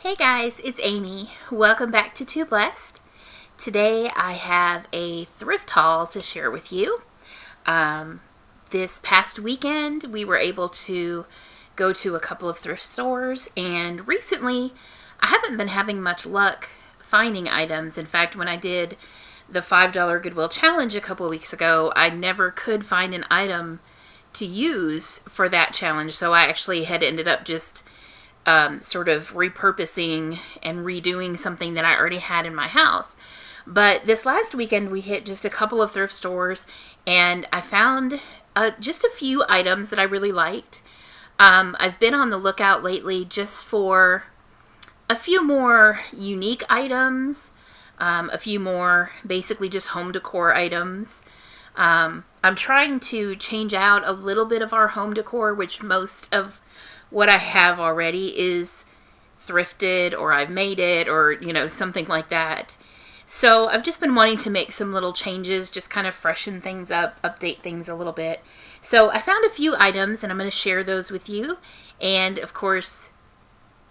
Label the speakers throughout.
Speaker 1: Hey guys, it's Amy. Welcome back to Too Blessed. Today I have a thrift haul to share with you. This past weekend we were able to go to a couple of thrift stores, and recently I haven't been having much luck finding items. In fact, when I did the $5 Goodwill Challenge a couple of weeks ago, I never could find an item to use for that challenge, so I actually had ended up just sort of repurposing and redoing something that I already had in my house. But this last weekend we hit just a couple of thrift stores, and I found just a few items that I really liked. I've been on the lookout lately just for a few more unique items, a few more basically just home decor items. I'm trying to change out a little bit of our home decor, which most of what I have already is thrifted, or I've made it, or something like that. So I've just been wanting to make some little changes, just kind of freshen things up, update things a little bit. So I found a few items and I'm going to share those with you. And of course,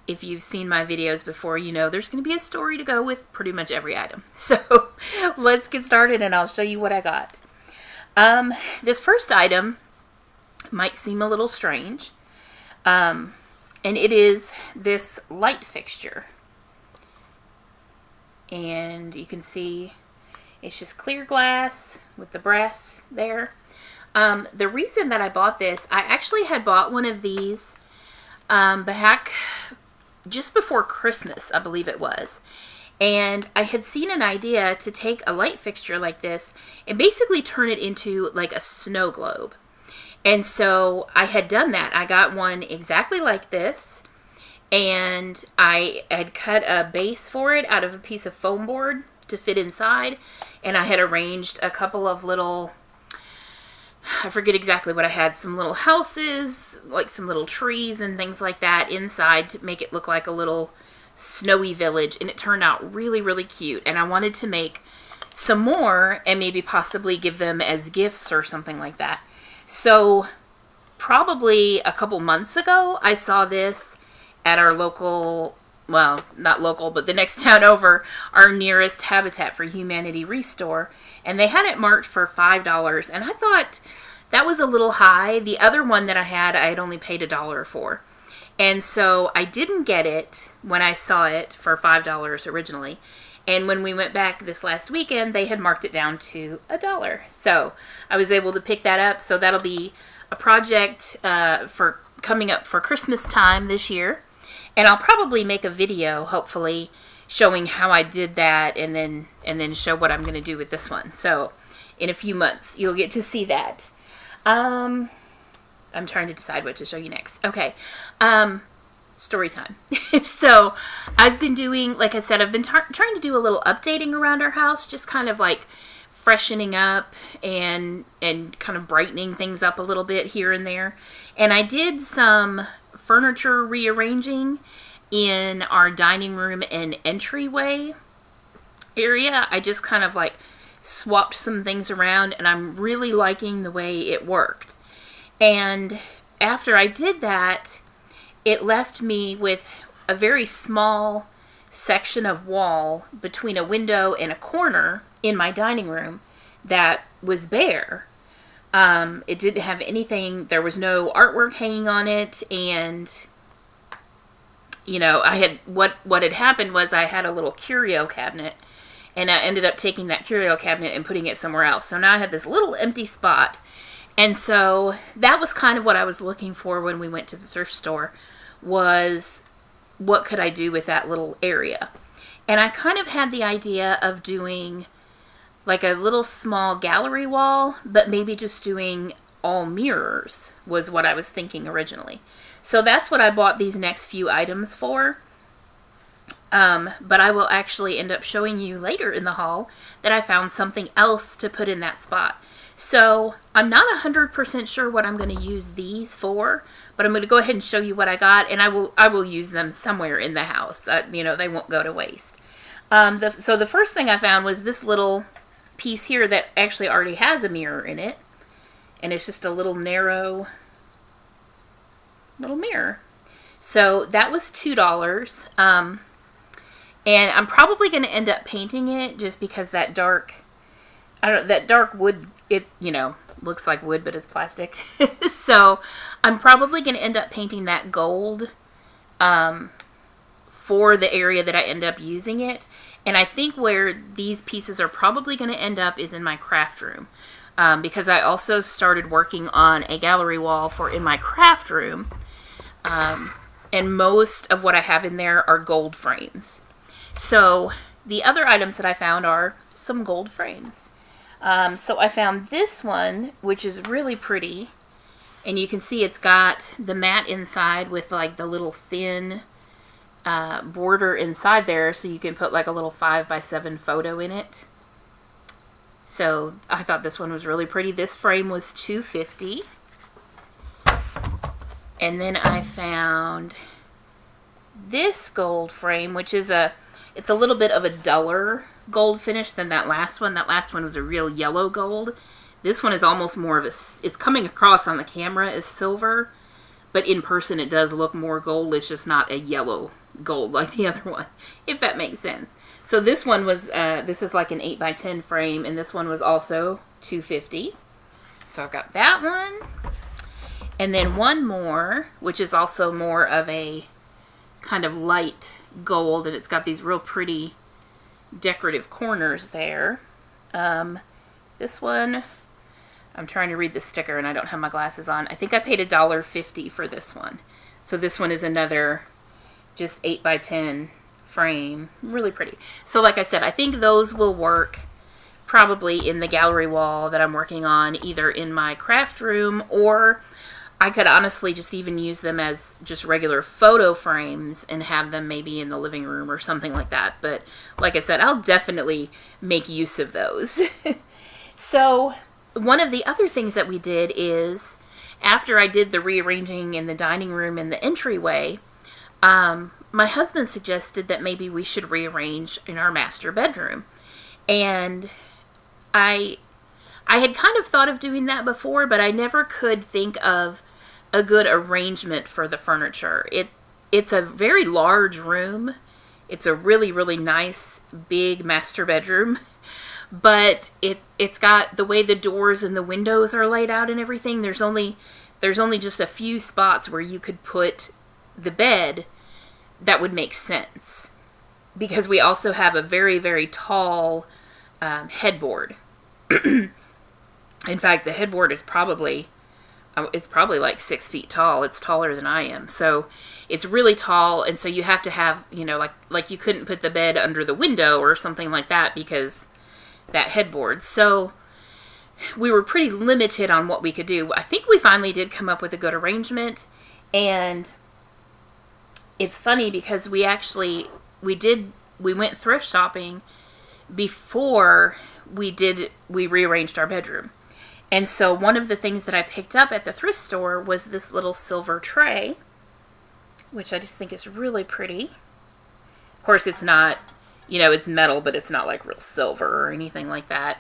Speaker 1: if you've seen my videos before, you know there's going to be a story to go with pretty much every item. So let's get started and I'll show you what I got. This first item might seem a little strange. And it is this light fixture. And you can see it's just clear glass with the brass there. The reason that I bought this, I actually had bought one of these back just before Christmas, I believe it was. And I had seen an idea to take a light fixture like this and basically turn it into like a snow globe. And so I had done that. I got one exactly like this, and I had cut a base for it out of a piece of foam board to fit inside, and I had arranged a couple of little, I forget exactly what I had, some little houses, like some little trees and things like that inside to make it look like a little snowy village, and it turned out really, really cute. And I wanted to make some more and maybe possibly give them as gifts or something like that. So probably a couple months ago, I saw this at our local, well, not local, but the next town over, our nearest Habitat for Humanity restore, and they had it marked for $5, and I thought that was a little high. The other one that I had only paid $1 for. And so I didn't get it when I saw it for $5 originally. And when we went back this last weekend, they had marked it down to $1. So I was able to pick that up. So that'll be a project for coming up for Christmas time this year. And I'll probably make a video, hopefully, showing how I did that, and then show what I'm going to do with this one. So in a few months, you'll get to see that. I'm trying to decide what to show you next. Okay. Story time. So I've been doing, like I said, I've been trying to do a little updating around our house, just kind of like freshening up and kind of brightening things up a little bit here and there. And I did some furniture rearranging in our dining room and entryway area. I just kind of like swapped some things around, and I'm really liking the way it worked. And after I did that, it left me with a very small section of wall between a window and a corner in my dining room that was bare. It didn't have anything, there was no artwork hanging on it, and I had, what had happened was I had a little curio cabinet, and I ended up taking that curio cabinet and putting it somewhere else. So now I had this little empty spot. And so that was kind of what I was looking for when we went to the thrift store, was what could I do with that little area. And I kind of had the idea of doing like a little small gallery wall, but maybe just doing all mirrors was what I was thinking originally. So that's what I bought these next few items for. But I will actually end up showing you later in the haul that I found something else to put in that spot. So I'm not 100% sure what I'm going to use these for, but I'm going to go ahead and show you what I got, and I will use them somewhere in the house. They won't go to waste. So the first thing I found was this little piece here that actually already has a mirror in it, and it's just a little narrow little mirror. So that was $2. And I'm probably going to end up painting it just because that dark, that dark wood, it, looks like wood, but it's plastic. So I'm probably going to end up painting that gold for the area that I end up using it. And I think where these pieces are probably going to end up is in my craft room. Because I also started working on a gallery wall in my craft room. And most of what I have in there are gold frames. So the other items that I found are some gold frames. So I found this one, which is really pretty. And you can see it's got the matte inside with like the little thin border inside there. So you can put like a little 5x7 photo in it. So I thought this one was really pretty. This frame was $2.50. And then I found this gold frame, which is it's a little bit of a duller gold finish than that last one. That last one was a real yellow gold. This one is almost more of it's coming across on the camera as silver, but in person it does look more gold. It's just not a yellow gold like the other one, if that makes sense. So this one was, this is like an 8x10 frame, and this one was also $2.50. So I've got that one. And then one more, which is also more of a kind of light gold, and it's got these real pretty decorative corners there. This one, I'm trying to read the sticker and I don't have my glasses on. I think I paid $1.50 for this one. So this one is another just 8x10 frame. Really pretty. So like I said, I think those will work probably in the gallery wall that I'm working on, either in my craft room, or I could honestly just even use them as just regular photo frames and have them maybe in the living room or something like that. But like I said, I'll definitely make use of those. So one of the other things that we did is, after I did the rearranging in the dining room and the entryway, my husband suggested that maybe we should rearrange in our master bedroom. And I had kind of thought of doing that before, but I never could think of a good arrangement for the furniture. It's a very large room. It's a really, really nice, big master bedroom. But it's got the way the doors and the windows are laid out and everything. There's only just a few spots where you could put the bed that would make sense. Because we also have a very, very tall headboard. In fact, the headboard is probably like 6 feet tall. It's taller than I am. So it's really tall. And so you have to have, like you couldn't put the bed under the window or something like that because that headboard. So we were pretty limited on what we could do. I think we finally did come up with a good arrangement. And it's funny because we went thrift shopping before we rearranged our bedroom. And so one of the things that I picked up at the thrift store was this little silver tray, which I just think is really pretty. Of course, it's not, it's metal, but it's not like real silver or anything like that.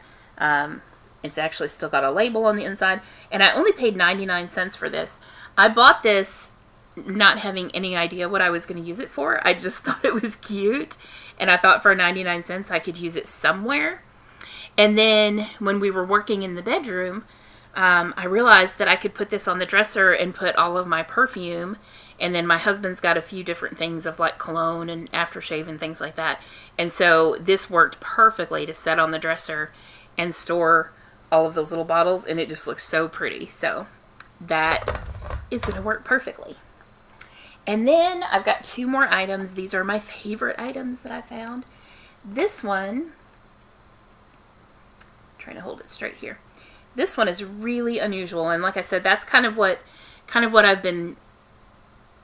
Speaker 1: It's actually still got a label on the inside. And I only paid 99 cents for this. I bought this not having any idea what I was going to use it for. I just thought it was cute. And I thought for 99 cents I could use it somewhere. And then when we were working in the bedroom, I realized that I could put this on the dresser and put all of my perfume. And then my husband's got a few different things of like cologne and aftershave and things like that. And so this worked perfectly to set on the dresser and store all of those little bottles. And it just looks so pretty. So that is going to work perfectly. And then I've got two more items. These are my favorite items that I found. This one, trying to hold it straight here. This one is really unusual, and like I said, that's kind of what I've been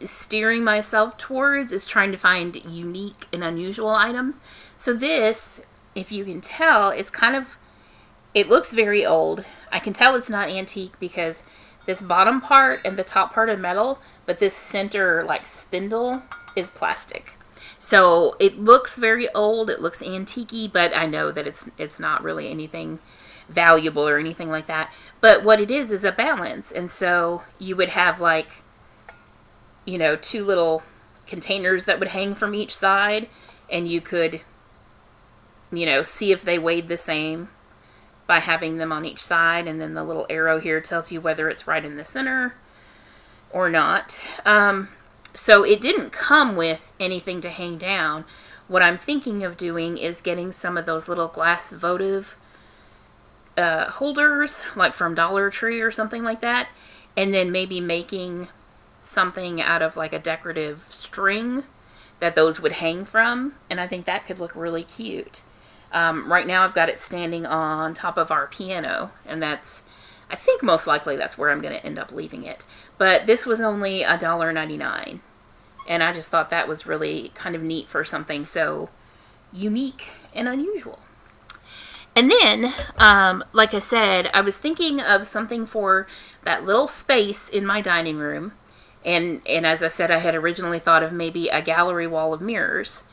Speaker 1: steering myself towards, is trying to find unique and unusual items. So this, if you can tell, it looks very old. I can tell it's not antique because this bottom part and the top part are metal, but this center like spindle is plastic. So it looks very old, it looks antique-y, but I know that it's not really anything valuable or anything like that. But what it is a balance. And so you would have like you know, 2 little containers that would hang from each side, and you could, you know, see if they weighed the same by having them on each side, and then the little arrow here tells you whether it's right in the center or not. So it didn't come with anything to hang down. What I'm thinking of doing is getting some of those little glass votive holders, like from Dollar Tree or something like that, and then maybe making something out of like a decorative string that those would hang from, and I think that could look really cute. Right now I've got it standing on top of our piano, and that's, I think most likely that's where I'm going to end up leaving it. But this was only $1.99, and I just thought that was really kind of neat for something so unique and unusual. And then, like I said, I was thinking of something for that little space in my dining room. And as I said, I had originally thought of maybe a gallery wall of mirrors.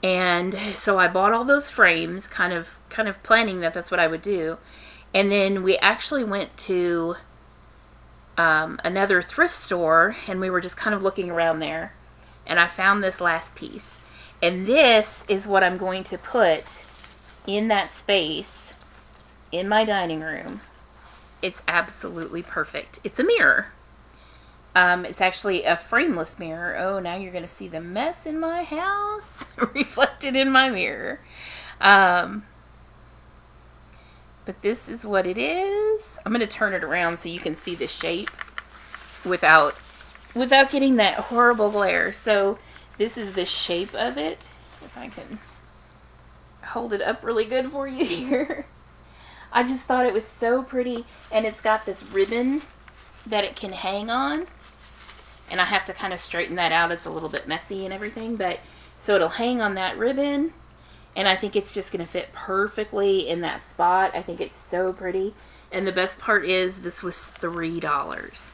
Speaker 1: And so I bought all those frames, kind of planning that that's what I would do. And then we actually went to another thrift store, and we were just kind of looking around there. And I found this last piece. And this is what I'm going to put in that space in my dining room. It's absolutely perfect. It's a mirror. It's actually a frameless mirror. Oh, now you're going to see the mess in my house reflected in my mirror. But this is what it is. I'm going to turn it around so you can see the shape without getting that horrible glare. So this is the shape of it. If I can hold it up really good for you here. I just thought it was so pretty, and it's got this ribbon that it can hang on. And I have to kind of straighten that out. It's a little bit messy and everything, but so it'll hang on that ribbon, and I think it's just going to fit perfectly in that spot. I think it's so pretty. And the best part is this was $3.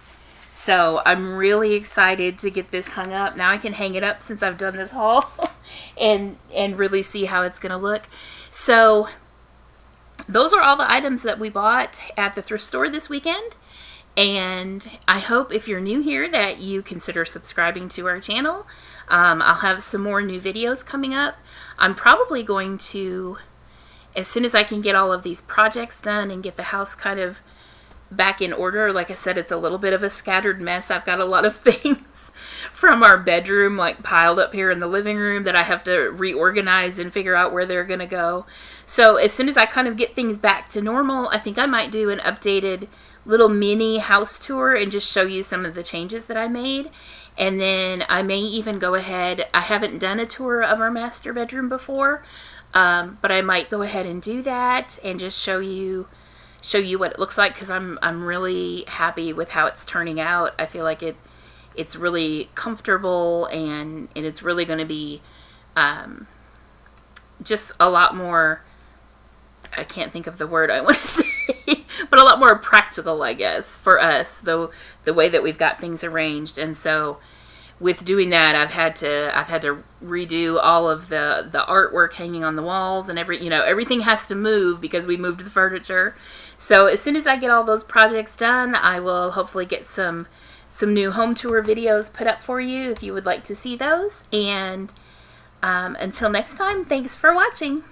Speaker 1: So I'm really excited to get this hung up. Now I can hang it up since I've done this haul and really see how it's going to look. So those are all the items that we bought at the thrift store this weekend. And I hope if you're new here that you consider subscribing to our channel. I'll have some more new videos coming up. I'm probably going to, as soon as I can get all of these projects done and get the house kind of back in order. Like I said, it's a little bit of a scattered mess. I've got a lot of things from our bedroom like piled up here in the living room that I have to reorganize and figure out where they're going to go. So as soon as I kind of get things back to normal, I think I might do an updated little mini house tour and just show you some of the changes that I made. And then I may even go ahead, I haven't done a tour of our master bedroom before, but I might go ahead and do that and just show you what it looks like, because I'm really happy with how it's turning out. I feel like it's really comfortable, and it's really going to be just a lot more, I can't think of the word I want to say, but a lot more practical, I guess, for us, the way that we've got things arranged. And so with doing that, I've had to redo all of the artwork hanging on the walls, and everything has to move because we moved the furniture. So as soon as I get all those projects done, I will hopefully get some new home tour videos put up for you if you would like to see those. And until next time, thanks for watching.